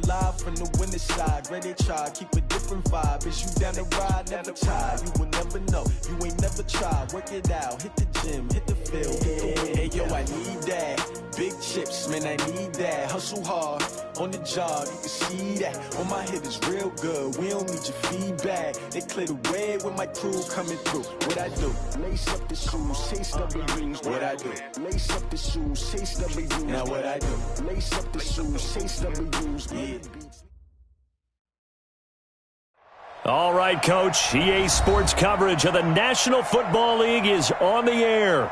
live from the winter side. Ready to try, keep a different vibe. Is you down the ride, never tired. You will never know, you ain't never tried. Work it out, hit the gym, hit the field. Hey, yo, I need that. Big chips, man, I need that. Hustle hard, on the job, you can see that. On my head is real good, we don't need your feedback. They clear the way with my crew coming through. What I do? Lace up the shoes, chase W's. What I do? Lace up the shoes, chase W's. Now what I do? Lace up the shoes, chase W's. Yeah. All right, Coach. EA Sports coverage of the National Football League is on the air.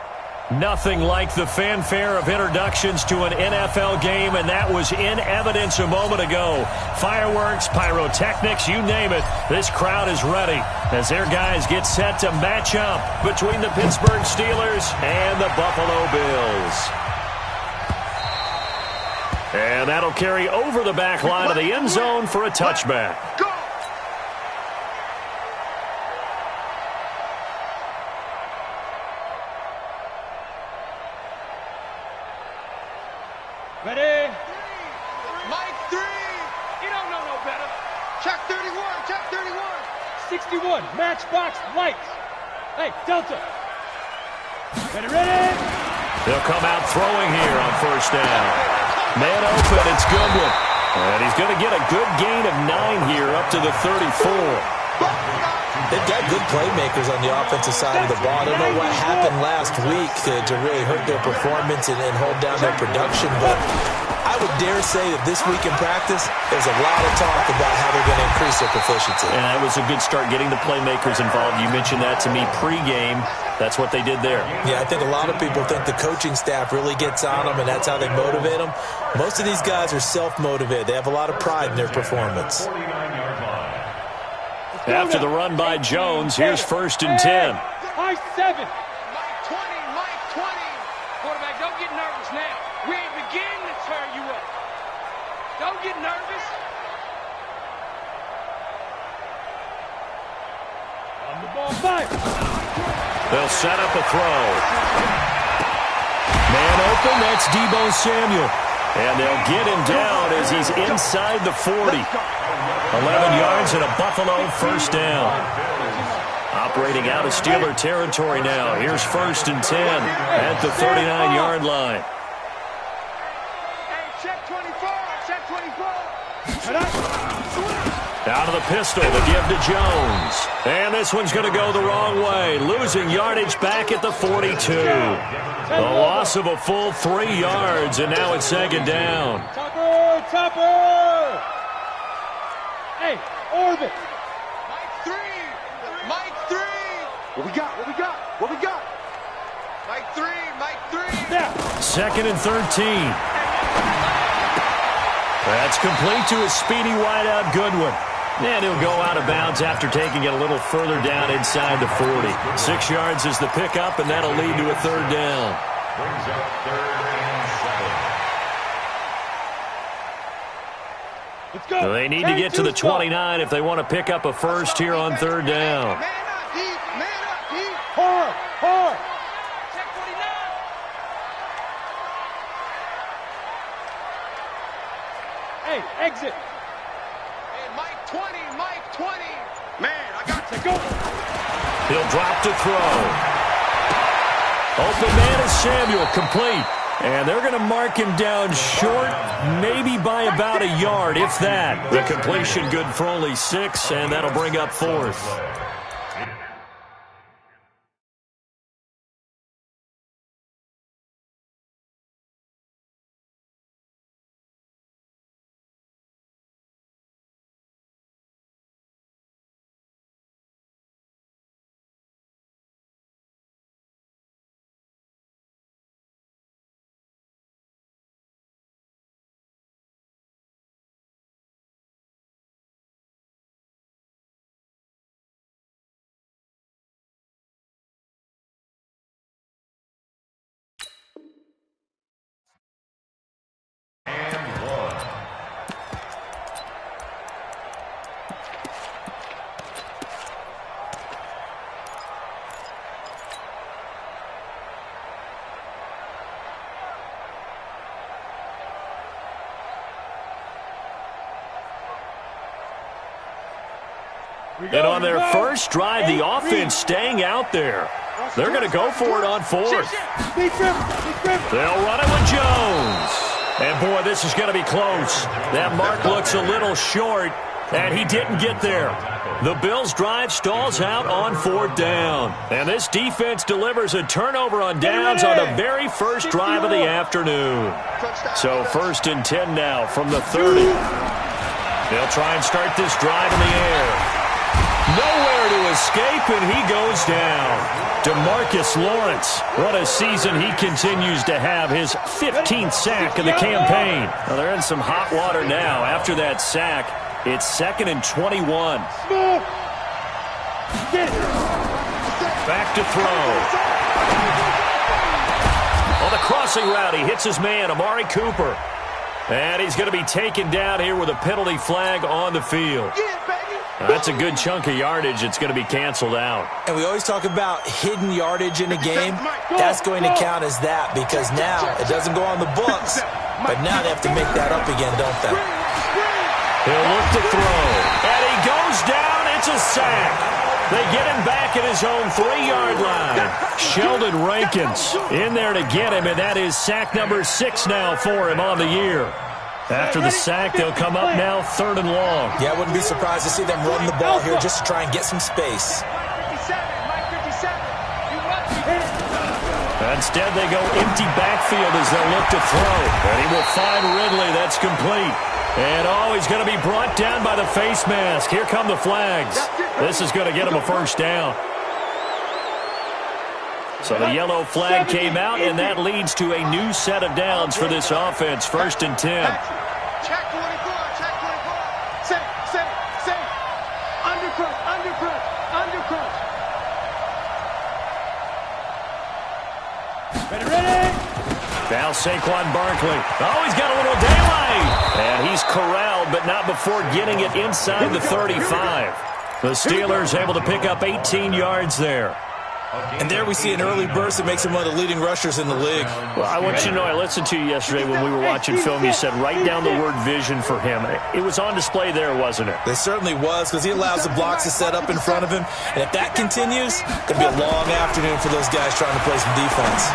Nothing like the fanfare of introductions to an NFL game, and that was in evidence a moment ago. Fireworks, pyrotechnics, you name it. This crowd is ready as their guys get set to match up between the Pittsburgh Steelers and the Buffalo Bills. And that'll carry over the back line of the end zone for a touchback. Ready? Mike 3. You don't know no better. Check 31. Check 31. 61. Matchbox lights. Hey, Delta. Ready? They'll come out throwing here on first down. Man open, it's Goodwin. And he's going to get a good gain of 9 here up to the 34. They've got good playmakers on the offensive side of the ball. I don't know what happened last week to really hurt their performance and hold down their production, but I would dare say that this week in practice, there's a lot of talk about how they're going to increase their proficiency. And that was a good start, getting the playmakers involved. You mentioned that to me pregame. That's what they did there. Yeah, I think a lot of people think the coaching staff really gets on them, and that's how they motivate them. Most of these guys are self-motivated. They have a lot of pride in their performance. After the run by Jones, here's first and 10. High 7. Mike 20, Mike 20. Quarterback, don't get nervous now. We ain't beginning to turn you up. Don't get nervous. On the ball, fire. They'll set up a throw. Man open, that's Deebo Samuel. And they'll get him down as he's inside the 40. 11 yards and a Buffalo first down. Operating out of Steeler territory now. Here's first and 10 at the 39-yard line. Hey, check 24, check 24. Out of the pistol, the give to Jones. And this one's going to go the wrong way. Losing yardage back at the 42. The loss of a full 3 yards, and now it's second down. Topper! Hey, orbit. Mike 3. Mike 3. What we got? Mike 3. Yeah. Second and 13. That's complete to a speedy wideout Goodwin. And he'll go out of bounds after taking it a little further down inside the 40. 6 yards is the pickup, and that'll lead to a third down. Brings up third and 7. Let's go. They need to get to the 29 if they want to pick up a first here on third down. Man up, deep. Hard. Check 49. Hey, exit. Hey, Mike 20. Man, I got to go. He'll drop to throw. Open man is Samuel, complete. And they're going to mark him down short, maybe by about a yard, if that. The completion good for only 6, and that'll bring up fourth. And on their first drive, the offense staying out there. They're going to go for it on fourth. They'll run it with Jones. And, boy, this is going to be close. That mark looks a little short, and he didn't get there. The Bills' drive stalls out on fourth down. And this defense delivers a turnover on downs on the very first drive of the afternoon. So 1st and 10 now from the 30. They'll try and start this drive in the air. Nowhere to escape, and he goes down. DeMarcus Lawrence, what a season he continues to have, his 15th sack of the campaign. Well, they're in some hot water now. After that sack, it's 2nd and 21. Back to throw. On the crossing route, he hits his man, Amari Cooper. And he's going to be taken down here with a penalty flag on the field. That's a good chunk of yardage. It's going to be canceled out. And we always talk about hidden yardage in a game. That's going to count as that because now it doesn't go on the books, but now they have to make that up again, don't they? He'll look to throw. And he goes down. It's a sack. They get him back at his own 3-yard line. Sheldon Rankins in there to get him, and that is sack number 6 now for him on the year. After the sack, they'll come up now 3rd and long. Yeah, I wouldn't be surprised to see them run the ball here just to try and get some space. Instead, they go empty backfield as they look to throw. And he will find Ridley. That's complete. And, he's going to be brought down by the face mask. Here come the flags. This is going to get him a first down. So the yellow flag came out, and that leads to a new set of downs for this offense. 1st and 10. Check 24, check 24. Say. Undercrunch. Ready. Now Saquon Barkley. He's got a little daylight. And he's corralled, but not before getting it inside the 35. The Steelers able to pick up 18 yards there. And there we see an early burst that makes him one of the leading rushers in the league. Well, I want you to know, I listened to you yesterday when we were watching film. You said write down the word vision for him. It was on display there, wasn't it? It certainly was, because he allows the blocks to set up in front of him. And if that continues, it's going to be a long afternoon for those guys trying to play some defense.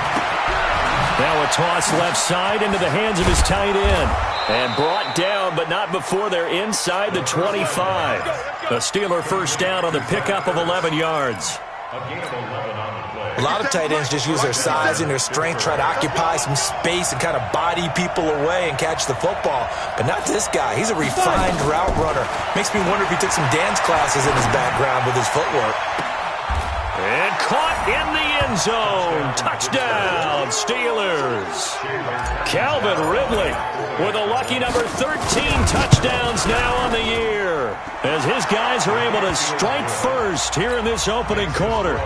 Now a toss left side into the hands of his tight end. And brought down, but not before they're inside the 25. A Steeler first down on the pickup of 11 yards. A lot of tight ends just use their size and their strength, try to occupy some space and kind of body people away and catch the football. But not this guy. He's a refined route runner. Makes me wonder if he took some dance classes in his background with his footwork. And caught in the end zone. Touchdown, Steelers. Calvin Ridley with a lucky number 13 touchdowns now on the year, as his guys are able to strike first here in this opening quarter.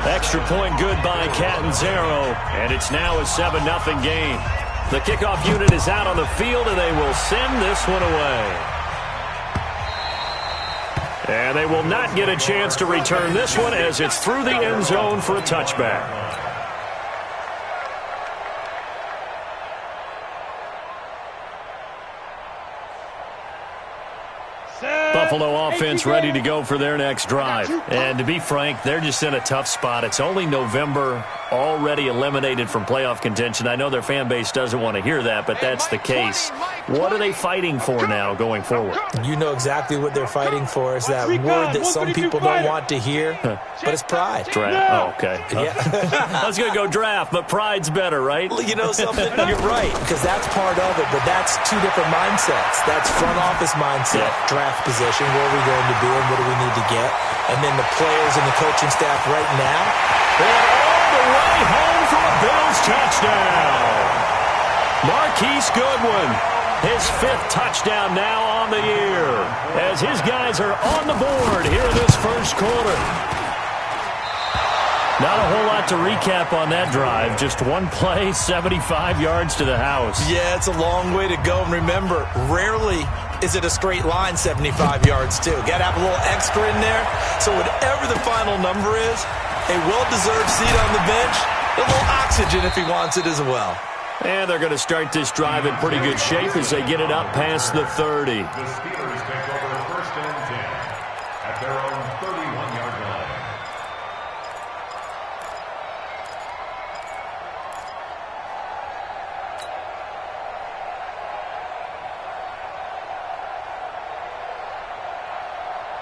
Extra point good by Catanzaro, and it's now a 7-0 game. The kickoff unit is out on the field, and they will send this one away. And they will not get a chance to return this one as it's through the end zone for a touchback. Buffalo offense ready to go for their next drive. And to be frank, they're just in a tough spot. It's only November, already eliminated from playoff contention. I know their fan base doesn't want to hear that, but that's the case. What are they fighting for now going forward? You know exactly what they're fighting for. Is that word that some people don't want to hear, but it's pride. Draft. Oh, okay. Yeah. I was going to go draft, but pride's better, right? You know something? You're right, because that's part of it, but that's two different mindsets. That's front office mindset, draft position, where are we going to be and what do we need to get? And then the players and the coaching staff right now. And all the way home for a Bills touchdown. Marquise Goodwin, his 5th touchdown now on the year, as his guys are on the board here in this first quarter. Not a whole lot to recap on that drive. Just one play, 75 yards to the house. Yeah, it's a long way to go. And remember, rarely is it a straight line 75 yards, too. Got to have a little extra in there. So whatever the final number is, a well-deserved seat on the bench, a little oxygen if he wants it as well. And they're going to start this drive in pretty good shape as they get it up past the 30.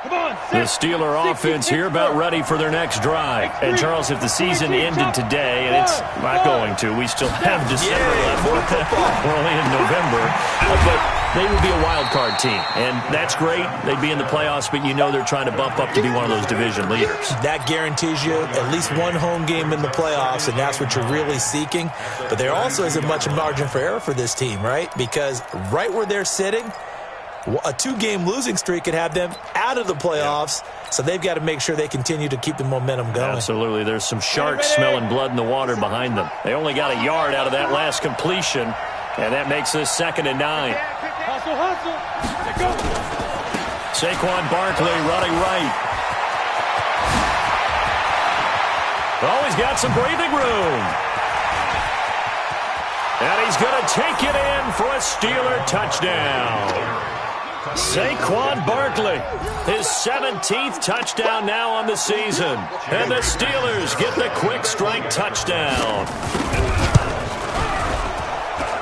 The Steeler offense here about ready for their next drive. And, Charles, if the season ended today, and it's not going to, we still have December left. We're only in November. But they would be a wild card team, and that's great. They'd be in the playoffs, but you know they're trying to bump up to be one of those division leaders. That guarantees you at least one home game in the playoffs, and that's what you're really seeking. But there also isn't much margin for error for this team, right? Because right where they're sitting, a two-game losing streak could have them out of the playoffs, so they've got to make sure they continue to keep the momentum going. Absolutely. There's some sharks smelling blood in the water behind them. They only got a yard out of that last completion, and that makes this 2nd and 9. Hustle, hustle. Go. Saquon Barkley running right. Oh, he's got some breathing room. And he's going to take it in for a Steeler touchdown. Saquon Barkley, his 17th touchdown now on the season. And the Steelers get the quick strike touchdown.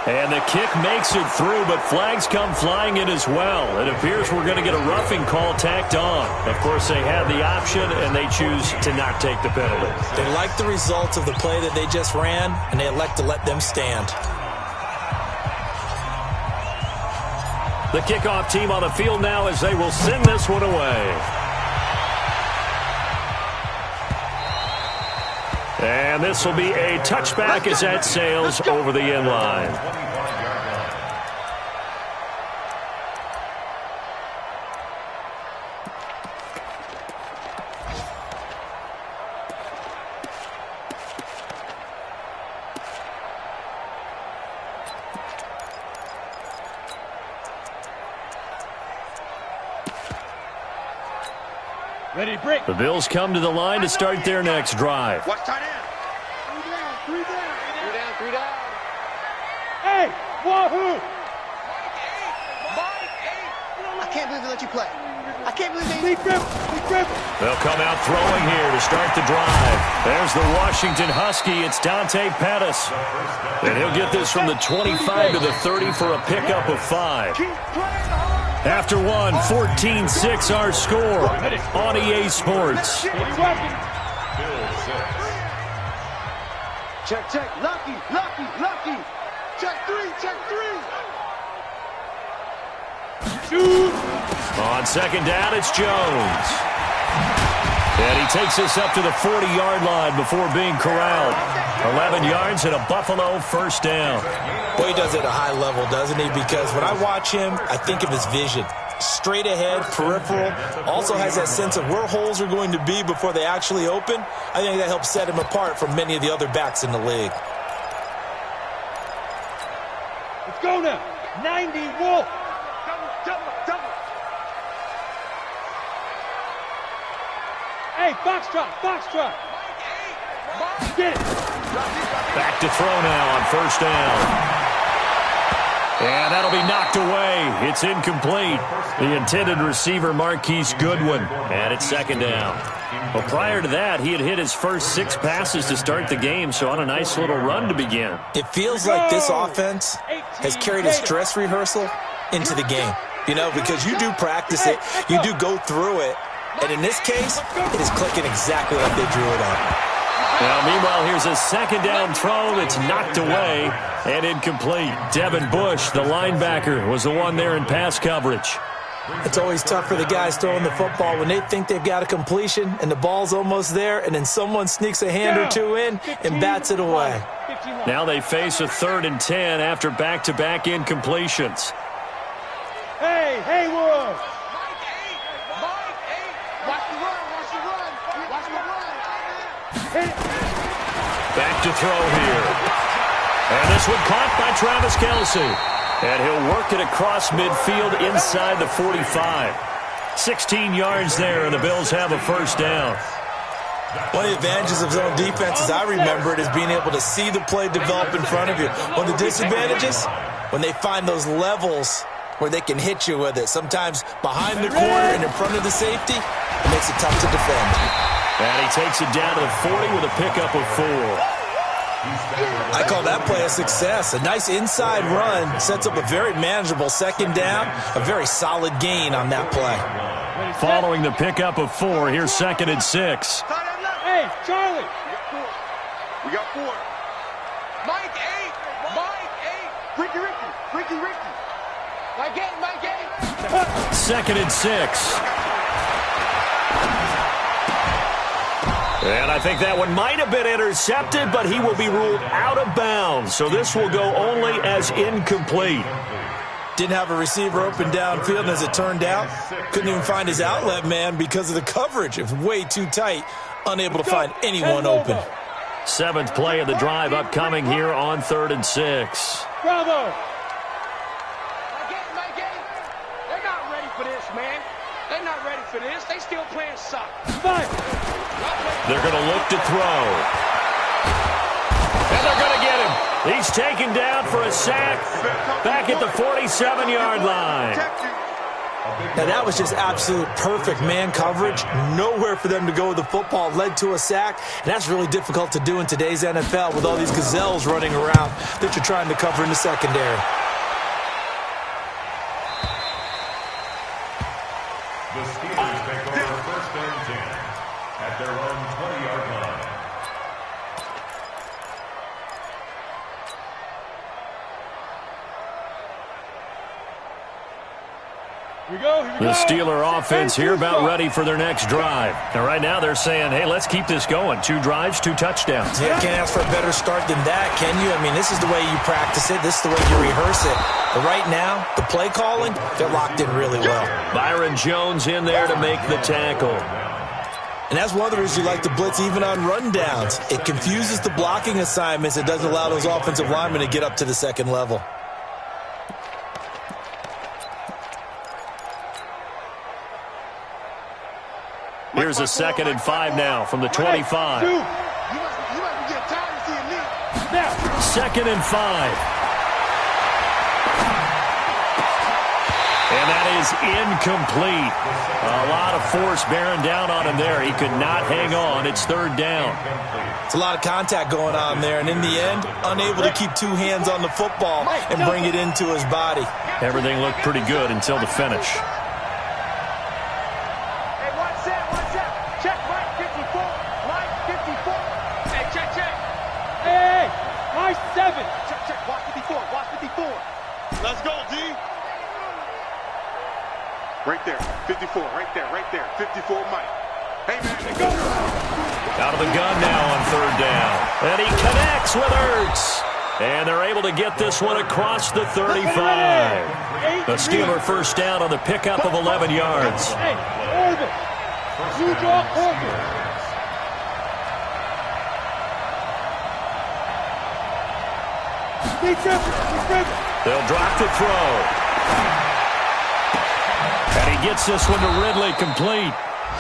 And the kick makes it through, but flags come flying in as well. It appears we're going to get a roughing call tacked on. Of course, they have the option, and they choose to not take the penalty. They like the results of the play that they just ran, and they elect to let them stand. The kickoff team on the field now as they will send this one away. And this will be a touchback as that sails over the end line. Ready, break. The Bills come to the line to start their next drive. Watch tight end. Three down. Hey, wahoo! I can't believe they let you play. I can't believe they... They'll come out throwing here to start the drive. There's the Washington Husky. It's Dante Pettis. And he'll get this from the 25 to the 30 for a pickup of 5. After one, 14-6 our score on EA Sports. Check. Lucky. Check three. Shoot. On second down, it's Jones. And he takes us up to the 40-yard line before being corralled. 11 yards and a Buffalo first down. Boy, he does it at a high level, doesn't he? Because when I watch him, I think of his vision. Straight ahead, peripheral. Also has that sense of where holes are going to be before they actually open. I think that helps set him apart from many of the other backs in the league. Let's go now. 90 Wolf. Double. Hey, box trot. Get it. Back to throw now on first down. And that'll be knocked away. It's incomplete. The intended receiver, Marquise Goodwin. And it's second down. Well, prior to that, he had hit his first 6 passes to start the game, so on a nice little run to begin. It feels like this offense has carried a stress rehearsal into the game. You know, because you do practice it, you do go through it, and in this case, it is clicking exactly like they drew it up. Now, meanwhile, here's a second down throw that's knocked away and incomplete. Devin Bush, the linebacker, was the one there in pass coverage. It's always tough for the guys throwing the football when they think they've got a completion and the ball's almost there, and then someone sneaks a hand or two in and bats it away. Now they face a 3rd and 10 after back-to-back incompletions. Hey, Haywood. Back to throw here. And this one caught by Travis Kelce. And he'll work it across midfield inside the 45. 16 yards there, and the Bills have a first down. One of the advantages of zone defense, as I remember it, is being able to see the play develop in front of you. One of the disadvantages, when they find those levels where they can hit you with it. Sometimes behind the corner and in front of the safety, it makes it tough to defend. And he takes it down to the 40 with a pickup of 4. I call that play a success. A nice inside run sets up a very manageable second down. A very solid gain on that play. Following the pickup of 4, here's 2nd and 6. Hey, Charlie. We got 4. Mike 8. Mike 8. Ricky. Mike 8. 2nd and 6. And I think that one might have been intercepted, but he will be ruled out of bounds. So this will go only as incomplete. Didn't have a receiver open downfield, and as it turned out, couldn't even find his outlet man because of the coverage. It was way too tight, unable to find anyone open. 7th play of the drive upcoming here on 3rd and 6. Bravo. Mike 8. They're not ready for this, man. They're not ready for this. They still playing soccer. 5. They're going to look to throw. And they're going to get him. He's taken down for a sack back at the 47-yard line. Now, that was just absolute perfect man coverage. Nowhere for them to go with the football. Led to a sack, and that's really difficult to do in today's NFL with all these gazelles running around that you're trying to cover in the secondary. The Steelers take over 1st and 10 at their own 20-yard line. Here we go. The Steeler offense here about ready for their next drive. And right now they're saying, hey, let's keep this going. 2 drives, 2 touchdowns. Yeah, can't ask for a better start than that, can you? I mean, this is the way you practice it. This is the way you rehearse it. But right now, the play calling, they're locked in really well. Byron Jones in there to make the tackle. And that's one of the reasons you like to blitz even on rundowns. It confuses the blocking assignments. It doesn't allow those offensive linemen to get up to the second level. Here's a 2nd and 5 now from the 25. You must be getting tired of seeing me. Now. 2nd and 5. And that is incomplete. A lot of force bearing down on him there. He could not hang on. It's 3rd down. It's a lot of contact going on there, and in the end, unable to keep 2 hands on the football and bring it into his body. Everything looked pretty good until the finish. Hey, watch that. Check Mike 54. Mike 54. Hey, check. Hey, Mike 7. Check. Watch 54. Let's go, D. Right there. 54. Right there. 54, Mike. Hey, man, go. Out of the gun now on 3rd down. And he connects with Ertz. And they're able to get this one across the 35. The Steeler 1st down on the pickup of 11 yards. Hey, Orbit. You draw Orbit. They'll drop the throw. And he gets this one to Ridley complete.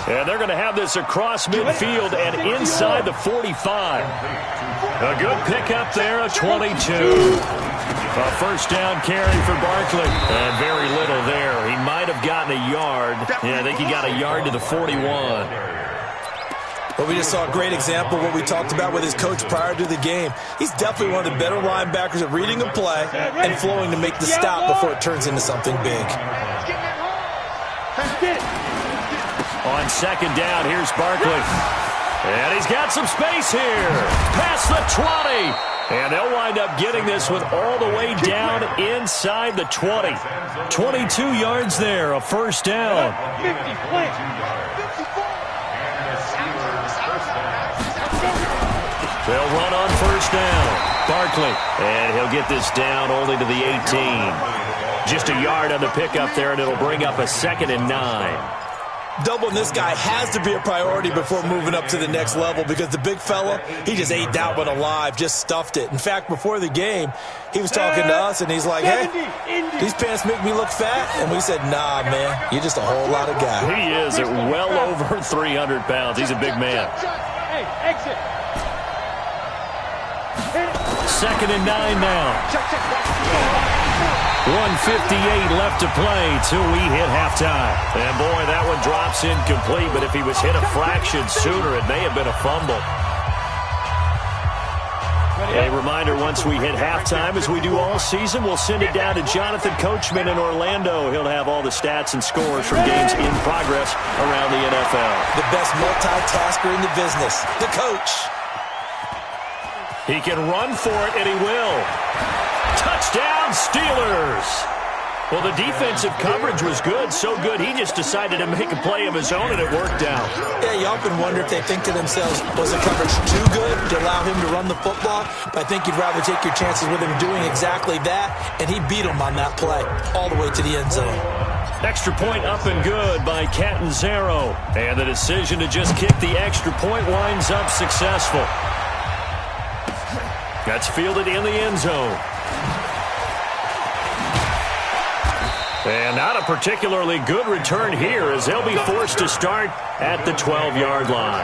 And they're going to have this across midfield and inside the 45. A good pickup there, a 22. A 1st down carry for Barkley. And very little there. He might have gotten a yard. Yeah, I think he got a yard to the 41. But we just saw a great example of what we talked about with his coach prior to the game. He's definitely one of the better linebackers at reading a play and flowing to make the stop before it turns into something big. On 2nd down, here's Barkley. And he's got some space here. Past the 20. And they'll wind up getting this one all the way down inside the 20. 22 yards there, a 1st down. 50, They'll run on 1st down. Barkley. And he'll get this down only to the 18. Just a yard on the pickup there, and it'll bring up a 2nd and 9. Doubling this guy has to be a priority before moving up to the next level because the big fella, he just ate that one alive, just stuffed it. In fact, before the game, he was talking to us, and he's like, hey, these pants make me look fat. And we said, nah, man, you're just a whole lot of guy. He is at well over 300 pounds. He's a big man. Hey, exit. 2nd and 9 now. 1:58 left to play till we hit halftime. And boy, that one drops incomplete, but if he was hit a fraction sooner, it may have been a fumble. A reminder, once we hit halftime, as we do all season, we'll send it down to Jonathan Coachman in Orlando. He'll have all the stats and scores from games in progress around the NFL. The best multitasker in the business, the coach. He can run for it, and he will. Touchdown, Steelers! Well, the defensive coverage was good, so good he just decided to make a play of his own, and it worked out. Yeah, you often wonder if they think to themselves, was the coverage too good to allow him to run the football? But I think you'd rather take your chances with him doing exactly that, and he beat him on that play all the way to the end zone. Extra point up and good by Catanzaro. And the decision to just kick the extra point winds up successful. That's fielded in the end zone. And not a particularly good return here as they'll be forced to start at the 12-yard line.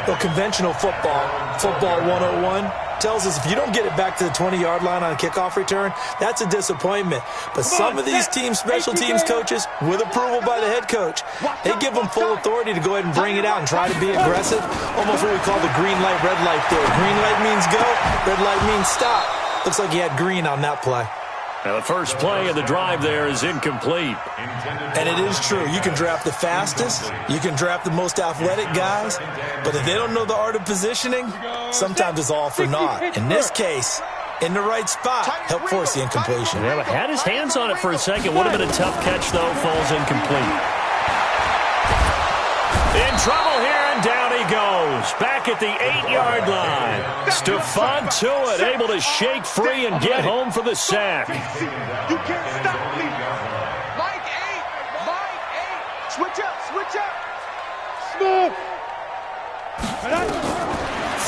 Well, conventional football 101, tells us if you don't get it back to the 20-yard line on a kickoff return, that's a disappointment. But some of these teams, special teams coaches, with approval by the head coach, they give them full authority to go ahead and bring it out and try to be aggressive. Almost what we call the green light, red light theory. Green light means go, red light means stop. Looks like he had green on that play. Now the first play of the drive there is incomplete. And it is true. You can draft the fastest. You can draft the most athletic guys. But if they don't know the art of positioning, sometimes it's all for naught. In this case, in the right spot, help force the incompletion. Yeah, but had his hands on it for a second. Would have been a tough catch, though. Falls incomplete. In trouble here, and down he goes. Back at the 8-yard line. Stephon Tuitt able to shake free and get home for the sack. You can't stop me. Mike 8. Switch up. Smooth.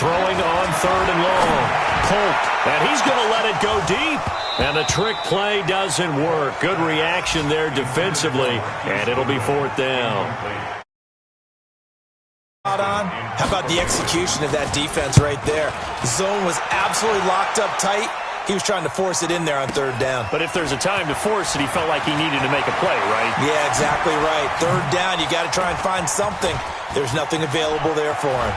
Throwing on 3rd and long. Polk, and he's going to let it go deep. And the trick play doesn't work. Good reaction there defensively, and it'll be 4th down. How about the execution of that defense right there? The zone was absolutely locked up tight. He was trying to force it in there on 3rd down. But if there's a time to force it, he felt like he needed to make a play, right? Yeah, exactly right. 3rd down, you got to try and find something. There's nothing available there for him.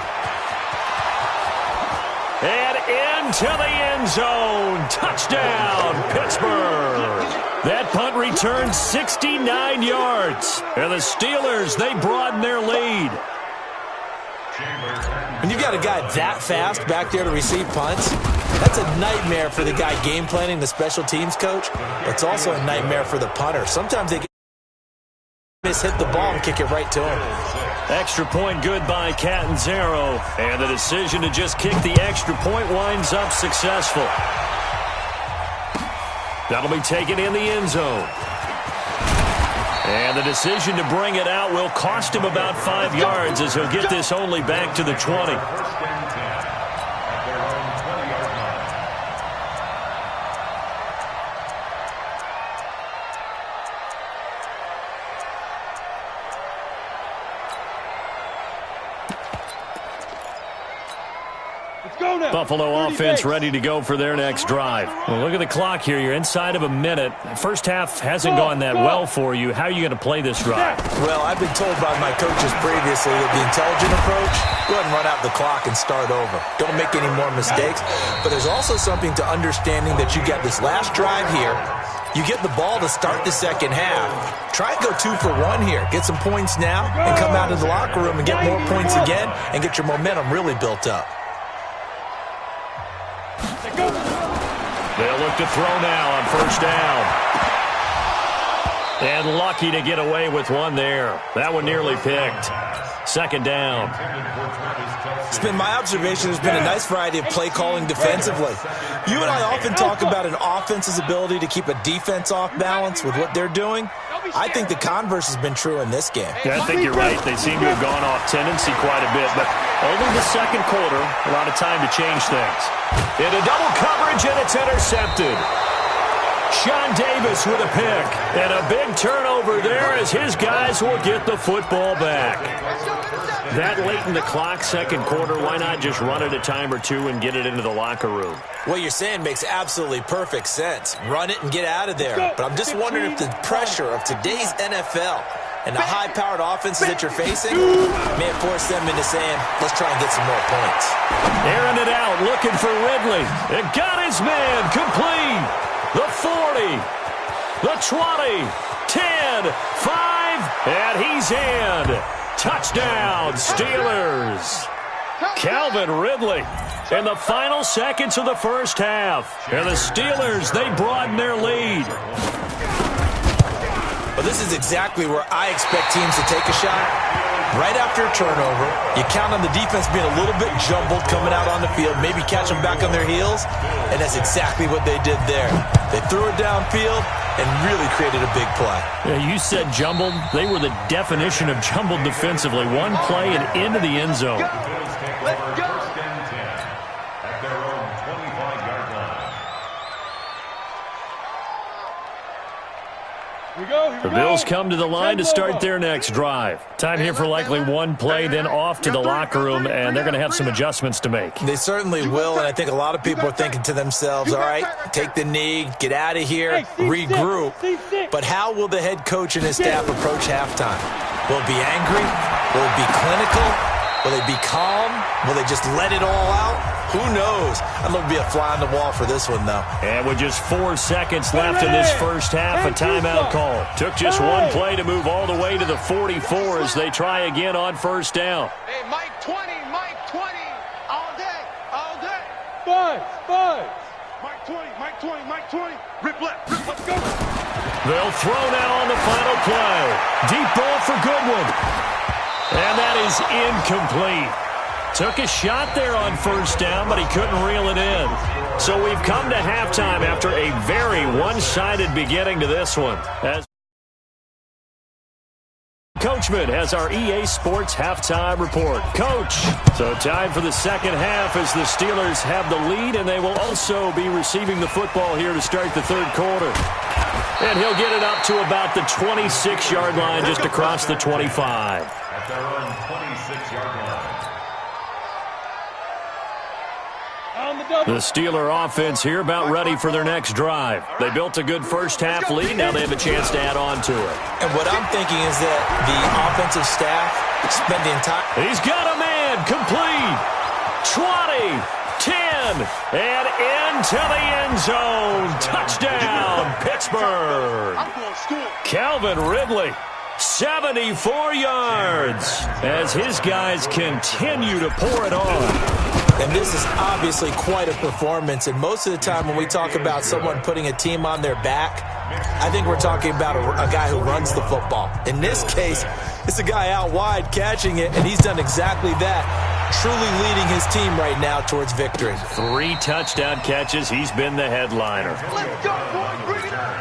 And into the end zone. Touchdown, Pittsburgh. That punt returned 69 yards. And the Steelers, they broaden their lead. When you've got a guy that fast back there to receive punts, that's a nightmare for the guy game planning, the special teams coach. It's also a nightmare for the punter. Sometimes they hit the ball and kick it right to him. Extra point good by Catanzaro. And the decision to just kick the extra point winds up successful. That'll be taken in the end zone. And the decision to bring it out will cost him about 5 yards as he'll get this only back to the 20. Buffalo offense ready to go for their next drive. Well, look at the clock here. You're inside of a minute. First half hasn't gone that well for you. How are you going to play this drive? Well, I've been told by my coaches previously that the intelligent approach, go ahead and run out the clock and start over. Don't make any more mistakes. But there's also something to understanding that you get this last drive here. You get the ball to start the second half. Try and go 2 for 1 here. Get some points now and come out of the locker room and get more points again and get your momentum really built up. They'll look to throw now on 1st down. And lucky to get away with one there. That one nearly picked. 2nd down. It's been my observation there's been a nice variety of play calling defensively. You and I often talk about an offense's ability to keep a defense off balance with what they're doing. I think the converse has been true in this game. Yeah, I think you're right. They seem to have gone off tendency quite a bit, but only the 2nd quarter, a lot of time to change things. Into double coverage, and it's intercepted. Sean Davis with a pick, and a big turnover there as his guys will get the football back. That late in the clock, 2nd quarter, why not just run it a time or two and get it into the locker room? What you're saying makes absolutely perfect sense. Run it and get out of there. But I'm just wondering if the pressure of today's NFL and the high-powered offenses that you're facing may have forced them into saying, let's try and get some more points. Airing it out, looking for Ridley. It got his man complete. The 40, the 20, 10, 5, and he's in. Touchdown, Steelers. Calvin Ridley in the final seconds of the first half. And the Steelers, they broaden their lead. Well, this is exactly where I expect teams to take a shot. Right after a turnover, you count on the defense being a little bit jumbled coming out on the field, maybe catch them back on their heels, and that's exactly what they did there. They threw it downfield and really created a big play. Yeah, you said jumbled. They were the definition of jumbled defensively. One play and into the end zone. Let's go. First and 10 at their own 25-yard line. The Bills come to the line to start their next drive. Time here for likely one play, then off to the locker room, and they're going to have some adjustments to make. They certainly will, and I think a lot of people are thinking to themselves, all right, take the knee, get out of here, regroup. But how will the head coach and his staff approach halftime? Will it be angry? Will it be clinical? Will they be calm? Will they just let it all out? Who knows? I'd love to be a fly on the wall for this one, though. And with just 4 seconds left in this first half, a timeout call. Took just one play to move all the way to the 44 as they try again on first down. Hey, Mike 20, Mike 20. All day, all day. Five. Mike 20, Mike 20, Mike 20. Rip left, let's go. They'll throw now on the final play. Deep ball for Goodwin. And that is incomplete. Took a shot there on first down, but he couldn't reel it in. So we've come to halftime after a very one-sided beginning to this one. As Coachman has our EA Sports halftime report. Coach, so time for the second half as the Steelers have the lead, and they will also be receiving the football here to start the third quarter. And he'll get it up to about the 26-yard line, just across the 25. At their own 26-yard line. The Steeler offense here about ready for their next drive. They built a good first half lead. Now they have a chance to add on to it. And what I'm thinking is that the offensive staff spent the entire... He's got a man complete. 20, 10, and into the end zone. Touchdown, Pittsburgh. Calvin Ridley, 74 yards as his guys continue to pour it on. And this is obviously quite a performance. And most of the time when we talk about someone putting a team on their back, I think we're talking about a guy who runs the football. In this case, it's a guy out wide catching it, and he's done exactly that, truly leading his team right now towards victory. 3 touchdown catches. He's been the headliner. Let's go, boy. Bring it on.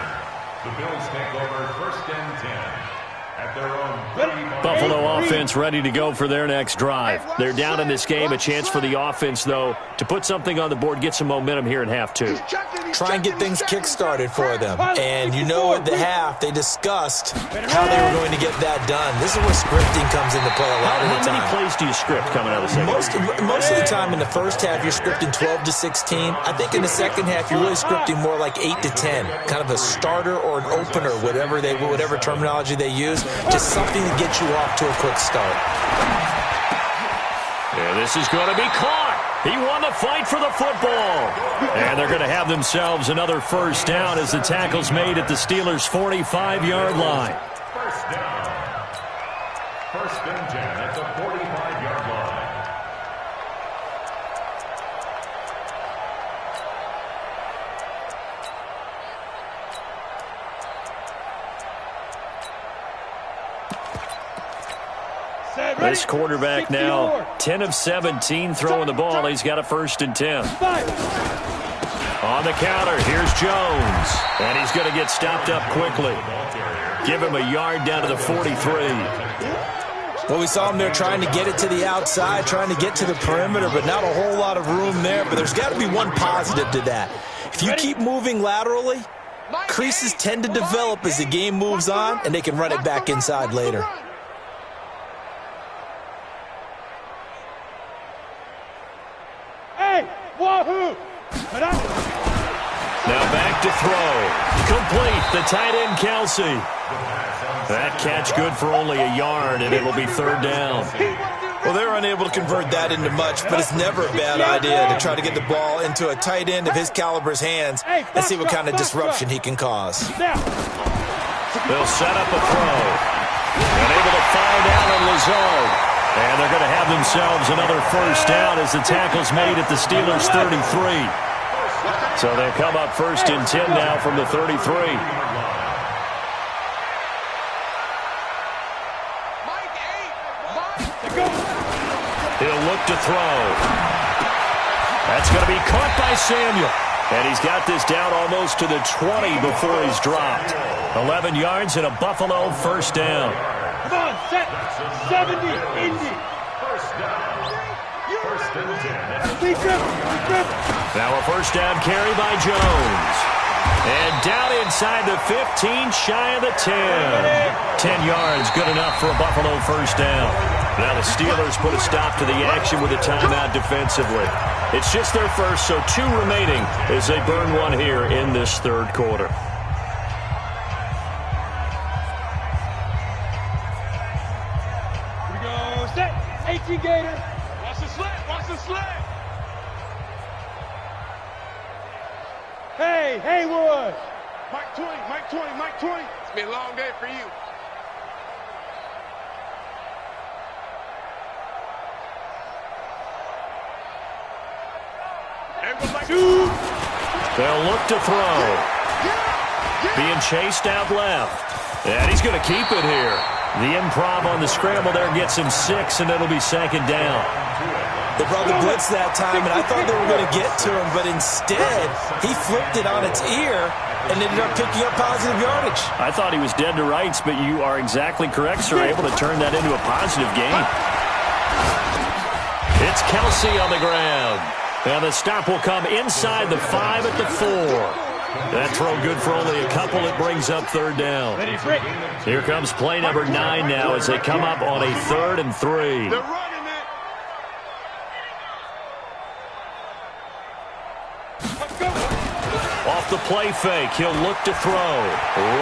The Bills take over first and 10 at their own 35. Buffalo offense ready to go for their next drive. They're down in this game. A chance for the offense, though, to put something on the board, get some momentum here in half 2. Try and get things kick-started for them. And you know at the half, they discussed how they were going to get that done. This is where scripting comes into play a lot of the time. How many plays do you script coming out of the second? Most of the time in the first half, you're scripting 12 to 16. I think in the second half, you're really scripting more like 8 to 10. Kind of a starter or an opener, whatever terminology they use. Just something to get you off to a quick start. Yeah, this is going to be caught. He won the fight for the football. And they're going to have themselves another first down as the tackle's made at the Steelers' 45-yard line. First down. First and 10 at the 45-yard line. This quarterback now 10 of 17 throwing the ball. He's got a first and 10. On the counter, here's Jones. And he's going to get stopped up quickly. Give him a yard down to the 43. Well, we saw him there trying to get it to the outside, trying to get to the perimeter, but not a whole lot of room there. But there's got to be one positive to that. If you keep moving laterally, creases tend to develop as the game moves on, and they can run it back inside later. Hey, wahoo! Now back to throw. Complete. The tight end, Kelsey. That catch good for only a yard, and it'll be third down. Well, they're unable to convert that into much, but it's never a bad idea to try to get the ball into a tight end of his caliber's hands and see what kind of disruption he can cause. They'll set up a throw. And able to find Alan Lazard. And they're going to have themselves another first down as the tackle's made at the Steelers' 33. So they come up first and 10 now from the 33. He'll look to throw. That's going to be caught by Samuel. And he's got this down almost to the 20 before he's dropped. 11 yards and a Buffalo first down. Come on, set. 70, Indy. First down. First and 10. Now a first down carry by Jones. And down inside the 15, shy of the 10. 10 yards, good enough for a Buffalo first down. Now the Steelers put a stop to the action with a timeout defensively. It's just their first, so 2 remaining as they burn one here in this third quarter. Here we go, set. 18 Gator. Watch the slant, watch the slant. Hey, Haywood. Mike 20, Mike 20, Mike 20. It's been a long day for you. They'll look to throw. Being chased out left. And he's going to keep it here. The improv on the scramble there gets him 6, and it'll be second down. They brought the blitz that time, and I thought they were going to get to him, but instead, he flipped it on its ear and ended up picking up positive yardage. I thought he was dead to rights, but you are exactly correct, sir. Able to turn that into a positive gain. It's Kelsey on the ground. And the stop will come inside the 5 at the 4. That throw good for only a couple. It brings up third down. Here comes play number 9 now as they come up on a 3rd and 3. They're running it. Let's go. Off the play fake, he'll look to throw.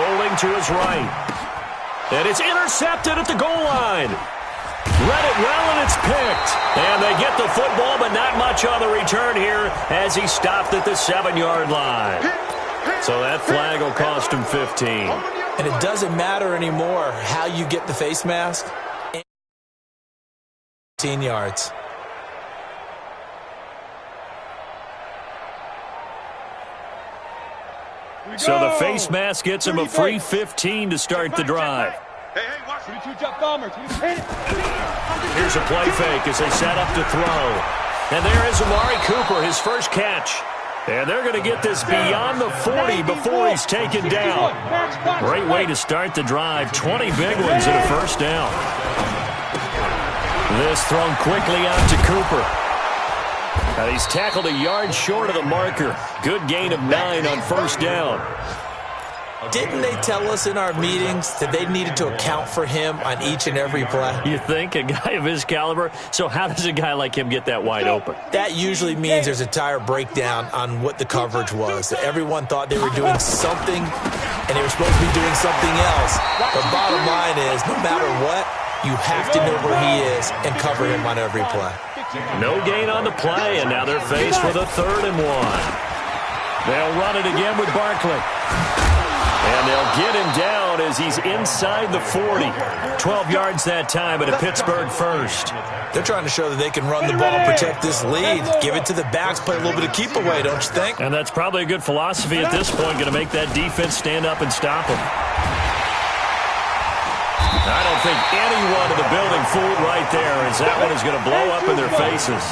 Rolling to his right. And it's intercepted at the goal line. Read it well, and it's picked. And they get the football, but not much on the return here as he stopped at the 7-yard line. So that flag will cost him 15. And it doesn't matter anymore how you get the face mask. 15 yards. So the face mask gets him a free 15 to start the drive. Hey, watch it. 2 jump bombers. Here's a play fake as they set up to throw. And there is Amari Cooper, his first catch. And they're going to get this beyond the 40 before he's taken down. Great way to start the drive. 20 big ones and a first down. This thrown quickly out to Cooper. Now he's tackled a yard short of the marker. Good gain of 9 on first down. Didn't they tell us in our meetings that they needed to account for him on each and every play? You think? A guy of his caliber? So how does a guy like him get that wide open? That usually means there's a tire breakdown on what the coverage was. That everyone thought they were doing something, and they were supposed to be doing something else. The bottom line is, no matter what, you have to know where he is and cover him on every play. No gain on the play, and now they're faced with a 3rd and 1. They'll run it again with Barkley. And they'll get him down as he's inside the 40. 12 yards that time, and a Pittsburgh first. They're trying to show that they can run the ball and protect this lead. Give it to the backs, play a little bit of keep away, don't you think? And that's probably a good philosophy at this point, going to make that defense stand up and stop him. I don't think anyone in the building fooled right there, as that one is going to blow up in their faces.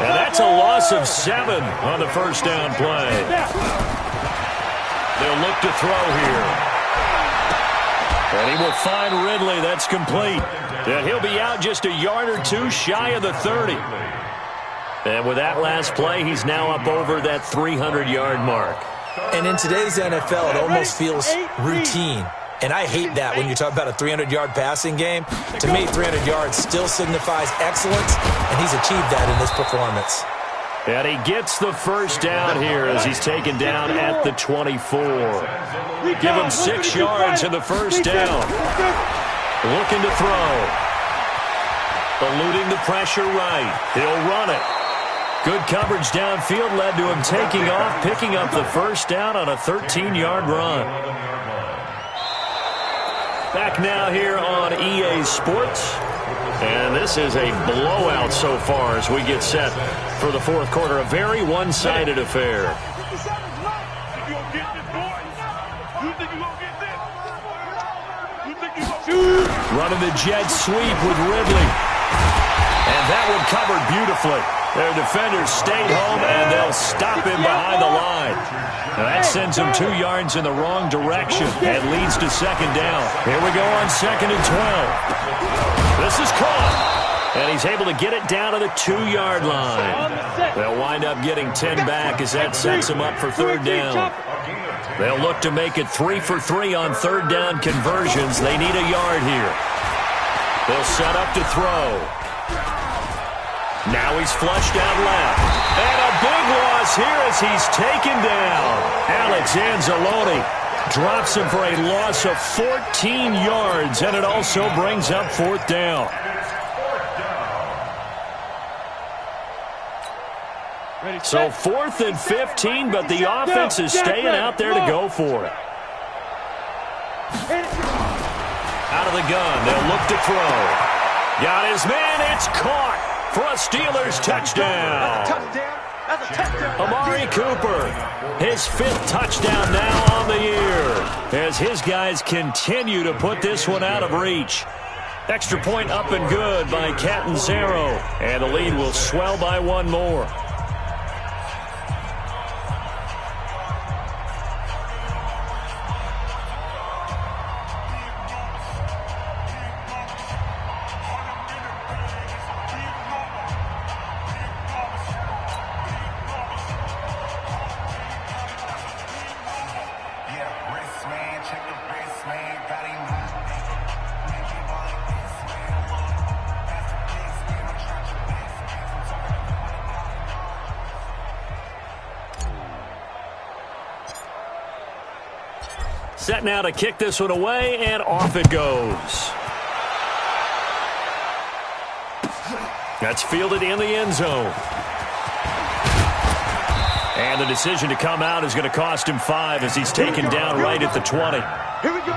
And that's a loss of 7 on the first down play. They'll look to throw here. And he will find Ridley. That's complete. And he'll be out just a yard or 2 shy of the 30. And with that last play, he's now up over that 300-yard mark. And in today's NFL, it almost feels routine. And I hate that when you talk about a 300-yard passing game. To me, 300 yards still signifies excellence, and he's achieved that in this performance. And he gets the first down here as he's taken down at the 24. Give him 6 yards in the first down. Looking to throw. Eluding the pressure right. He'll run it. Good coverage downfield led to him taking off, picking up the first down on a 13-yard run. Back now here on EA Sports. And this is a blowout so far as we get set for the fourth quarter. A very one-sided affair. Running the jet sweep with Ridley. And that one covered beautifully. Their defenders stayed home, and they'll stop him behind the line. Now that sends him 2 yards in the wrong direction and leads to second down. Here we go on 2nd and 12. This is caught. And he's able to get it down to the 2-yard line. They'll wind up getting 10 back as that sets him up for third down. They'll look to make it 3 for 3 on third down conversions. They need a yard here. They'll set up to throw. Now he's flushed out left. And a big loss here as he's taken down. Alex Anzalone drops him for a loss of 14 yards, and it also brings up fourth down. So 4th and 15, but the offense is staying out there to go for it. Out of the gun, they'll look to throw. Got his man, it's caught for a Steelers touchdown. That's a touchdown. Amari Cooper, his 5th touchdown now on the year, as his guys continue to put this one out of reach. Extra point up and good by Catanzaro, and the lead will swell by 1 more. Set now to kick this one away, and off it goes. That's fielded in the end zone. And the decision to come out is going to cost him 5 as he's taken down right at the 20. Here we go.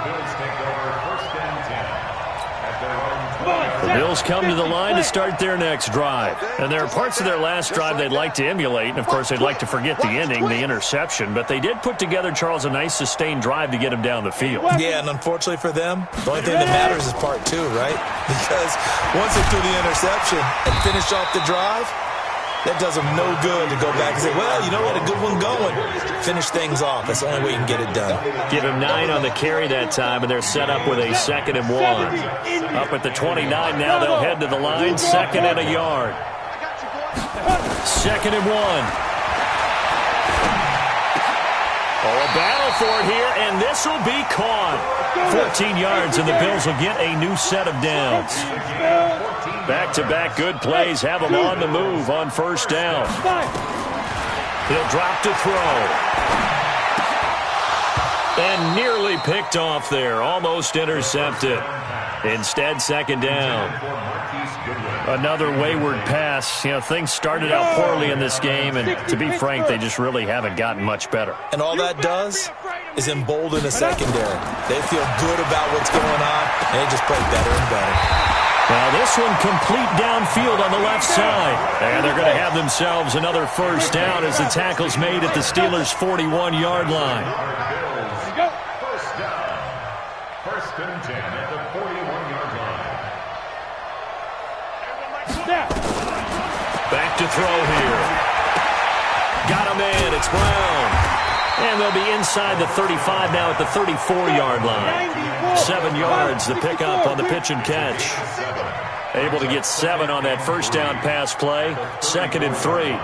The Bills come to the line to start their next drive. And there are parts of their last drive they'd like to emulate. And, of course, they'd like to forget the ending, the interception. But they did put together, Charles, a nice sustained drive to get him down the field. Yeah, and unfortunately for them, the only thing that matters is part 2, right? Because once they threw the interception and finished off the drive, that does them no good to go back and say, well, you know what, a good one going. Finish things off. That's the only way you can get it done. Give him 9 on the carry that time, and they're set up with a 2nd and 1. Up at the 29 now, they'll head to the line. 2nd and a yard. 2nd and 1. Oh, a battle for it here, and this will be caught. 14 yards, and the Bills will get a new set of downs. Back-to-back good plays have him on the move on first down. He'll drop to throw. And nearly picked off there. Almost intercepted. Instead, second down. Another wayward pass. You know, things started out poorly in this game, and to be frank, they just really haven't gotten much better. And all that does is embolden the secondary. They feel good about what's going on, and they just play better and better. Now this one complete downfield on the left side. And they're going to have themselves another first down as the tackle's made at the Steelers' 41-yard line. First down. 1st and 10 at the 41-yard line. Back to throw here. Got him in. It's Brown. And they'll be inside the 35 now at the 34-yard line. 7 yards the pickup on the pitch and catch. Able to get 7 on that first down pass play. 2nd and 3. Hey,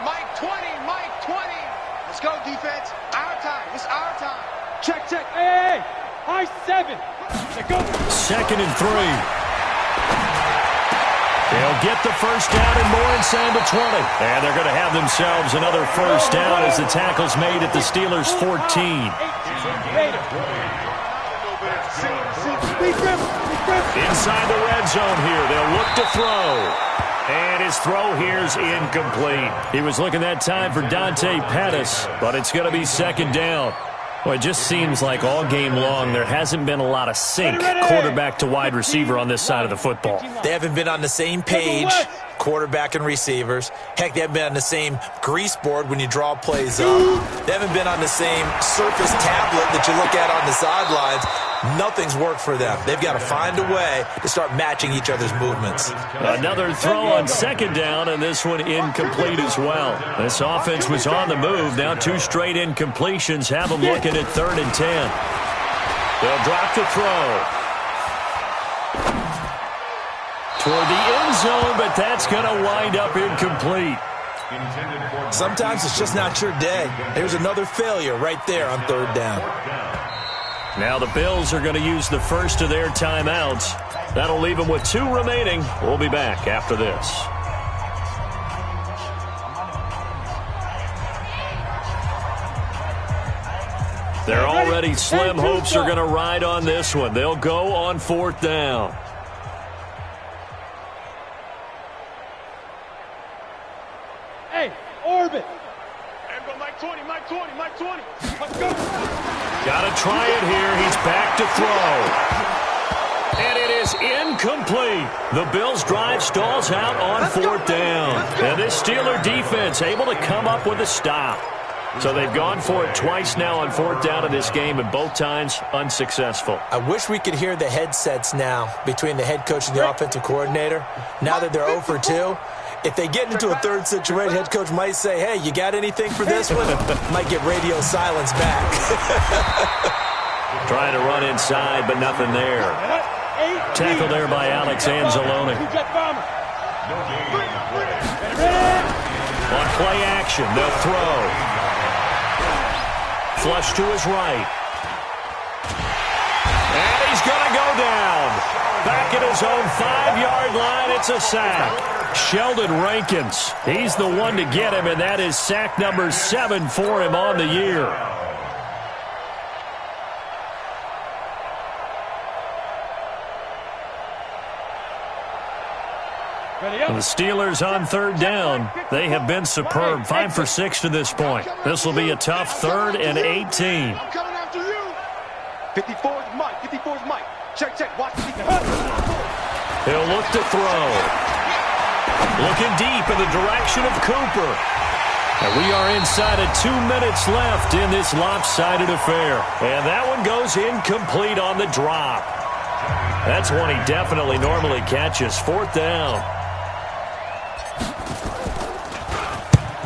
Mike 20, Mike 20. Let's go, defense. Our time. It's our time. Check. Hey. High 7. Let's go. 2nd and 3. They'll get the first down and more inside the 20. And they're going to have themselves another first down as the tackle's made at the Steelers' 14. Inside the red zone here. They'll look to throw. And his throw here's incomplete. He was looking that time for Dante Pettis, but it's going to be second down. Well, it just seems like all game long there hasn't been a lot of sync quarterback to wide receiver on this side of the football. They haven't been on the same page, quarterback and receivers. Heck, they haven't been on the same grease board when you draw plays up. They haven't been on the same surface tablet that you look at on the sidelines. Nothing's worked for them. They've got to find a way to start matching each other's movements. Another throw on second down, and this one incomplete as well. This offense was on the move. Now 2 straight incompletions have them looking at 3rd and 10. They'll drop the throw toward the end zone, but that's going to wind up incomplete. Sometimes it's just not your day. Here's another failure right there on 3rd down. Now the Bills are going to use the first of their timeouts. That'll leave them with 2 remaining. We'll be back after this. They're already slim hopes are going to ride on this one. They'll go on 4th down. Hey, orbit. And go Mike 20, Mike 20, Mike 20. Let's go. Got to try it here. He's back to throw. And it is incomplete. The Bills' drive stalls out on 4th down. And this Steeler defense able to come up with a stop. So they've gone for it twice now on 4th down in this game, and both times unsuccessful. I wish we could hear the headsets now between the head coach and the offensive coordinator. Now that they're 0 for 2, if they get into a 3rd situation, head coach might say, hey, you got anything for this one? Might get radio silence back. Trying to run inside, but nothing there. Tackle there by Alex Anzalone. On play action, they'll throw. Flush to his right. And he's going to go down. Back at his own 5-yard line, it's a sack. Sheldon Rankins, he's the one to get him, and that is sack number 7 for him on the year. The Steelers on 3rd down. They have been superb. 5 for 6 to this point. This will be a tough 3rd and 18. I'm coming after you. 54 is Mike. 54 is Mike. Check, check. Watch the defense. He'll look to throw. Looking deep in the direction of Cooper. And we are inside of 2 minutes left in this lopsided affair. And that one goes incomplete on the drop. That's one he definitely normally catches. 4th down.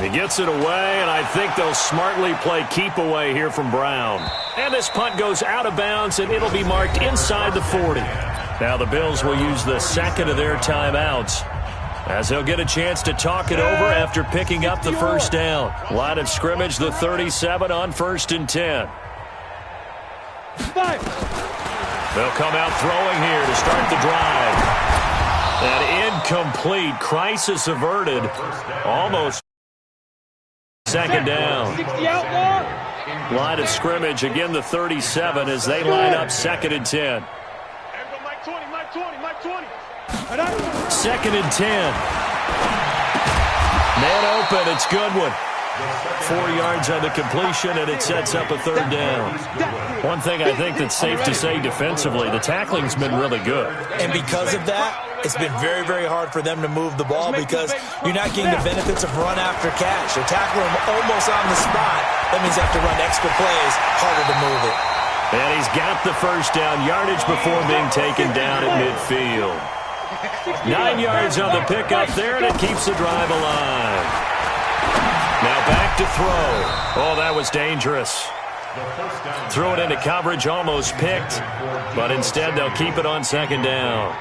He gets it away, and I think they'll smartly play keep away here from Brown. And this punt goes out of bounds, and it'll be marked inside the 40. Now the Bills will use the second of their timeouts, as they'll get a chance to talk it over after picking up the first down. Line of scrimmage, the 37 on 1st and 10. They'll come out throwing here to start the drive. An incomplete, crisis averted, almost second down. Line of scrimmage, again the 37 as they line up 2nd and 10. 2nd and 10. Man open, it's Goodwin. 4 yards on the completion, and it sets up a 3rd down. One thing I think that's safe to say defensively, the tackling's been really good. And because of that, it's been very, very hard for them to move the ball because you're not getting the benefits of run after catch. They're tackling them almost on the spot. That means they have to run extra plays, harder to move it. And he's got the first down, yardage before being taken down at midfield. 9 yards on the pickup there, and it keeps the drive alive. Now back to throw. Oh, that was dangerous. Threw it into coverage, almost picked, but instead they'll keep it on 2nd down.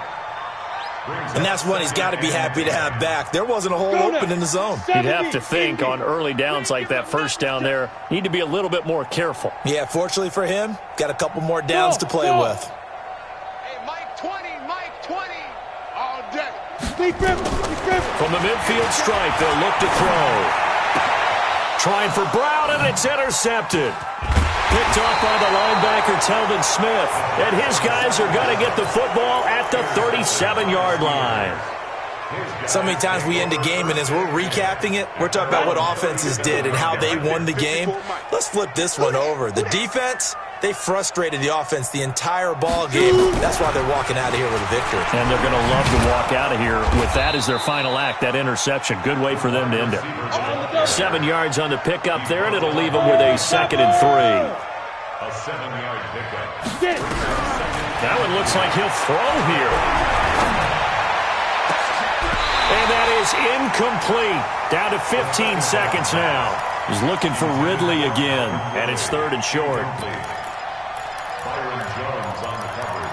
And that's one he's got to be happy to have back. There wasn't a hole open in the zone. You'd have to think on early downs like that first down there, need to be a little bit more careful. Yeah, fortunately for him, got a couple more downs to play with. Hey, Mike 20, Mike 20. All day. From the midfield stripe, they'll look to throw. Trying for Brown, and it's intercepted. Picked off by the linebacker, Telvin Smith. And his guys are going to get the football at the 37-yard line. So many times we end a game, and as we're recapping it, we're talking about what offenses did and how they won the game. Let's flip this one over. The defense, they frustrated the offense the entire ball game. That's why they're walking out of here with a victory. And they're going to love to walk out of here with that as their final act, that interception. Good way for them to end it. 7 yards on the pickup there, and it'll leave them with a 2nd and 3. A 7-yard pickup. That one looks like he'll throw here. And that is incomplete. Down to 15 seconds now. He's looking for Ridley again, and it's 3rd and short. Byron Jones on the coverage.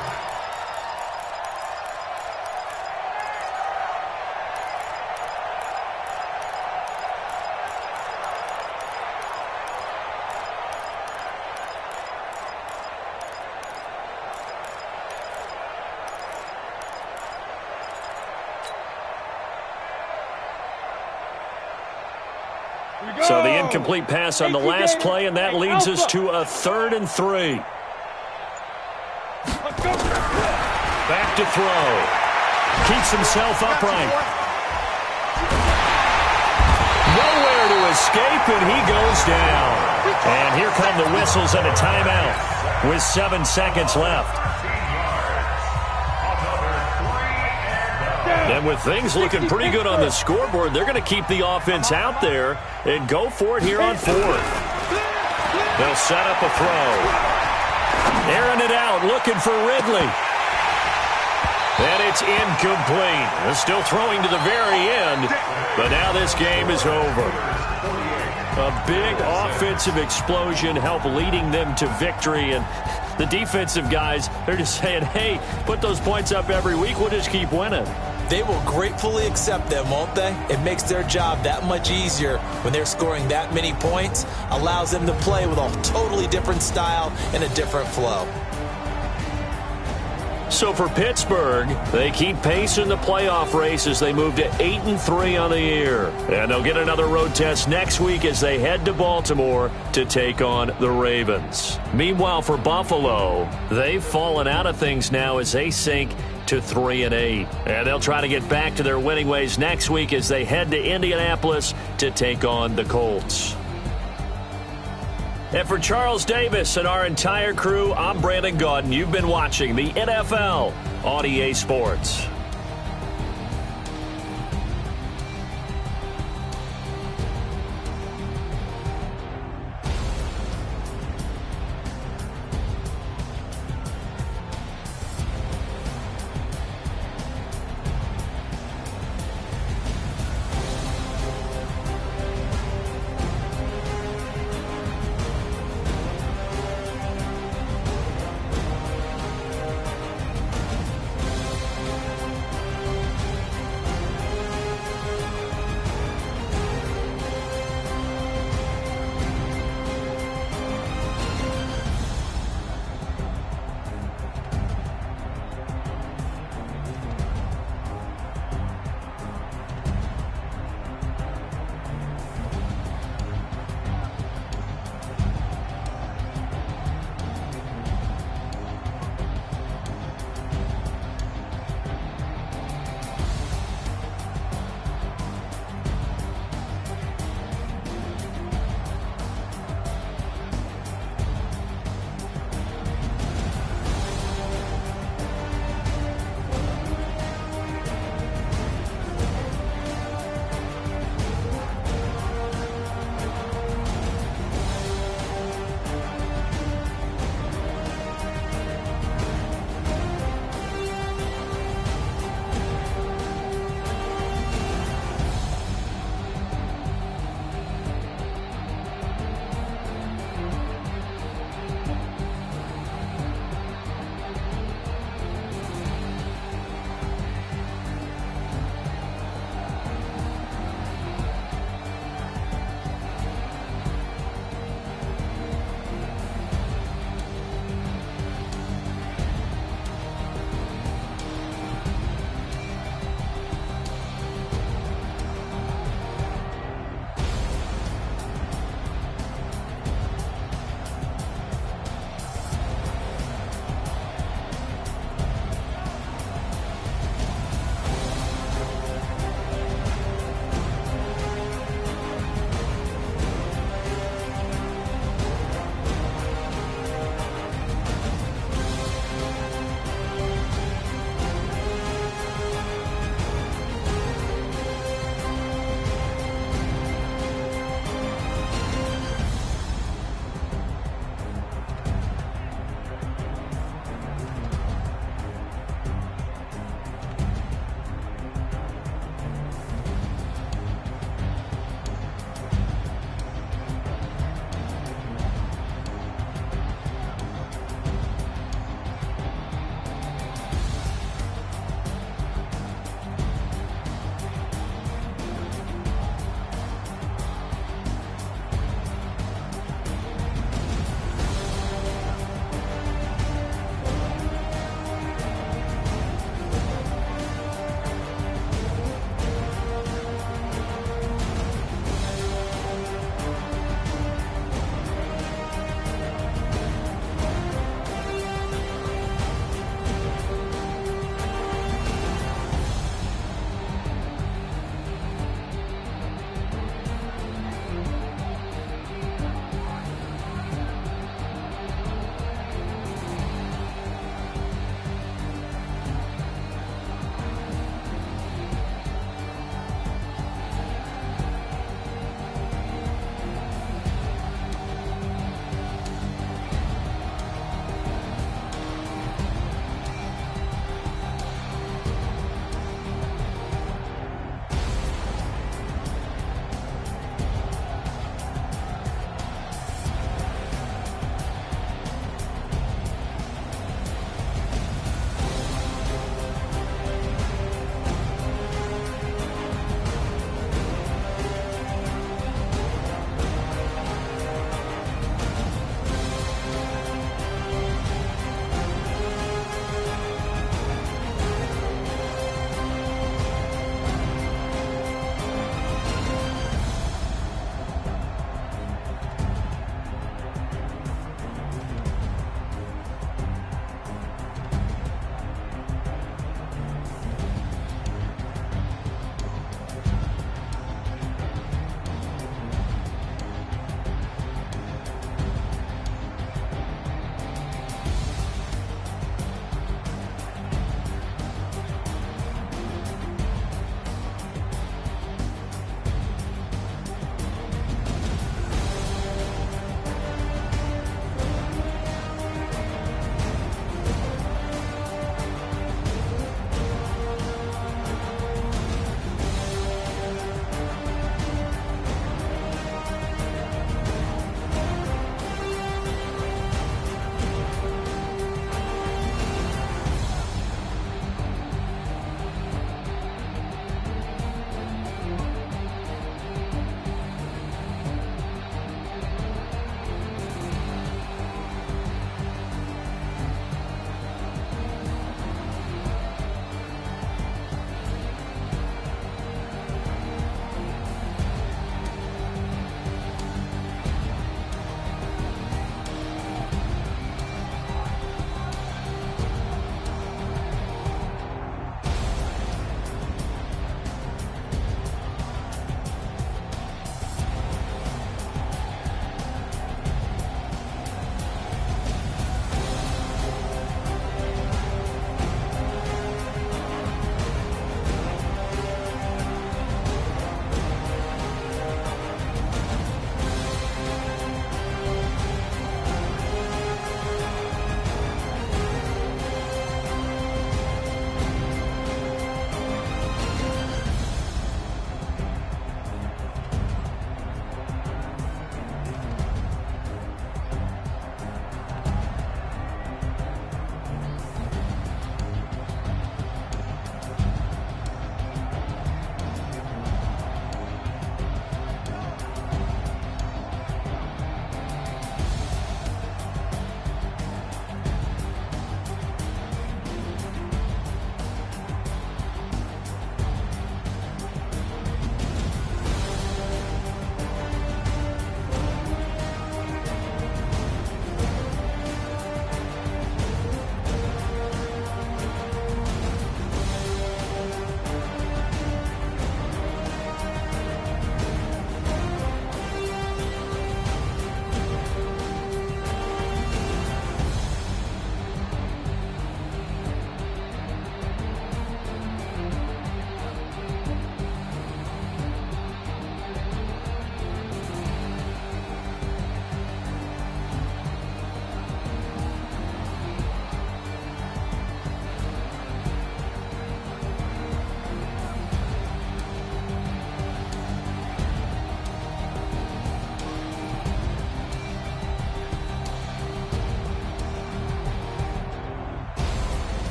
So the incomplete pass on the last play, and that leads us to a 3rd and 3. Back to throw. Keeps himself upright. Nowhere to escape, and he goes down. And here come the whistles and a timeout with 7 seconds left. And with things looking pretty good on the scoreboard, they're going to keep the offense out there and go for it here on 4th. They'll set up a throw. Airing it out, looking for Ridley. And it's incomplete. They're still throwing to the very end, but now this game is over. A big offensive explosion helped leading them to victory, and the defensive guys, they're just saying, hey, put those points up every week, we'll just keep winning. They will gratefully accept them, won't they? It makes their job that much easier when they're scoring that many points, allows them to play with a totally different style and a different flow. So for Pittsburgh, they keep pace in the playoff race as they move to 8-3 on the year. And they'll get another road test next week as they head to Baltimore to take on the Ravens. Meanwhile, for Buffalo, they've fallen out of things now as they sink to 3-8. And they'll try to get back to their winning ways next week as they head to Indianapolis to take on the Colts. And for Charles Davis and our entire crew, I'm Brandon Gaudin. You've been watching the NFL on EA Sports.